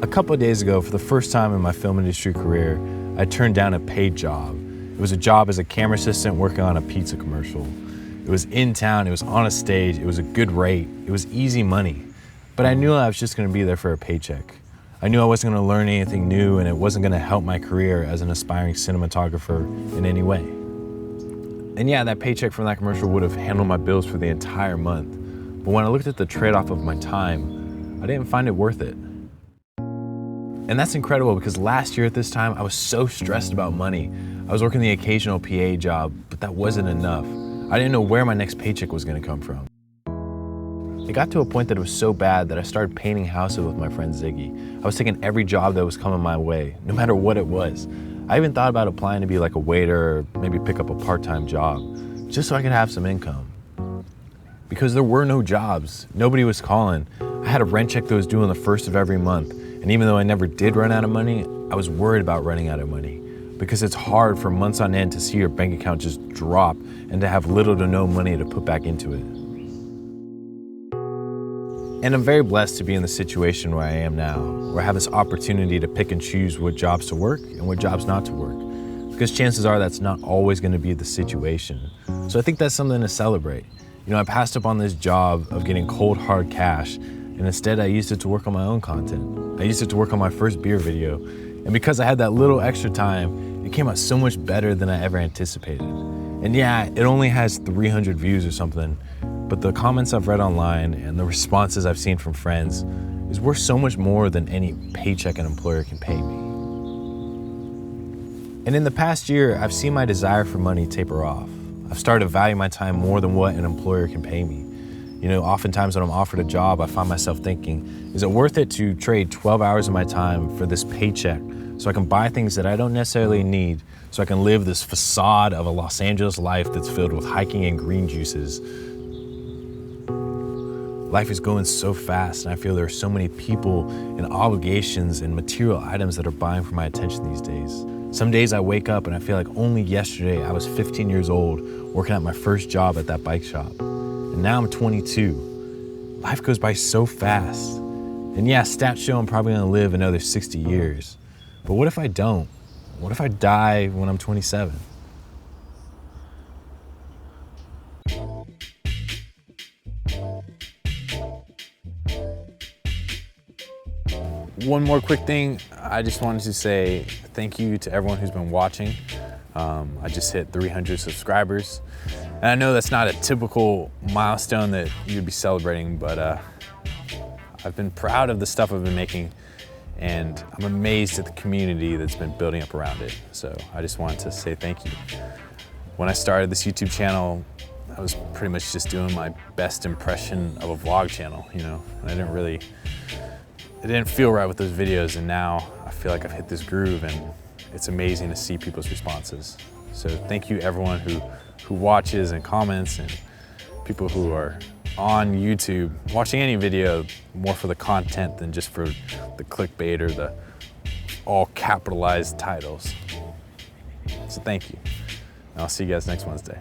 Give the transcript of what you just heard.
A couple of days ago, for the first time in my film industry career, I turned down a paid job. It was a job as a camera assistant working on a pizza commercial. It was in town, it was on a stage, it was a good rate, it was easy money. But I knew I was just gonna be there for a paycheck. I knew I wasn't gonna learn anything new and it wasn't gonna help my career as an aspiring cinematographer in any way. And yeah, that paycheck from that commercial would have handled my bills for the entire month. But when I looked at the trade-off of my time, I didn't find it worth it. And that's incredible because last year at this time, I was so stressed about money. I was working the occasional PA job, but that wasn't enough. I didn't know where my next paycheck was gonna come from. It got to a point that it was so bad that I started painting houses with my friend Ziggy. I was taking every job that was coming my way, no matter what it was. I even thought about applying to be like a waiter or maybe pick up a part-time job, just so I could have some income. Because there were no jobs, nobody was calling. I had a rent check that was due on the first of every month, and even though I never did run out of money, I was worried about running out of money. Because it's hard for months on end to see your bank account just drop and to have little to no money to put back into it. And I'm very blessed to be in the situation where I am now, where I have this opportunity to pick and choose what jobs to work and what jobs not to work. Because chances are that's not always gonna be the situation. So I think that's something to celebrate. You know, I passed up on this job of getting cold hard cash, and instead I used it to work on my own content. I used it to work on my first beer video. And because I had that little extra time, it came out so much better than I ever anticipated. And yeah, it only has 300 views or something, but the comments I've read online and the responses I've seen from friends is worth so much more than any paycheck an employer can pay me. And in the past year, I've seen my desire for money taper off. I've started to value my time more than what an employer can pay me. You know, oftentimes when I'm offered a job, I find myself thinking, is it worth it to trade 12 hours of my time for this paycheck so I can buy things that I don't necessarily need, so I can live this facade of a Los Angeles life that's filled with hiking and green juices? Life is going so fast, and I feel there are so many people and obligations and material items that are vying for my attention these days. Some days I wake up and I feel like only yesterday I was 15 years old working at my first job at that bike shop. And now I'm 22. Life goes by so fast. And yeah, stats show I'm probably gonna live another 60 years. But what if I don't? What if I die when I'm 27? One more quick thing, I just wanted to say thank you to everyone who's been watching. I just hit 300 subscribers. And I know that's not a typical milestone that you'd be celebrating, but I've been proud of the stuff I've been making, and I'm amazed at the community that's been building up around it. So I just wanted to say thank you. When I started this YouTube channel, I was pretty much just doing my best impression of a vlog channel, you know, and it didn't feel right with those videos, and now I feel like I've hit this groove, and it's amazing to see people's responses. So thank you everyone who watches and comments, and people who are on YouTube watching any video more for the content than just for the clickbait or the all capitalized titles. So thank you. And I'll see you guys next Wednesday.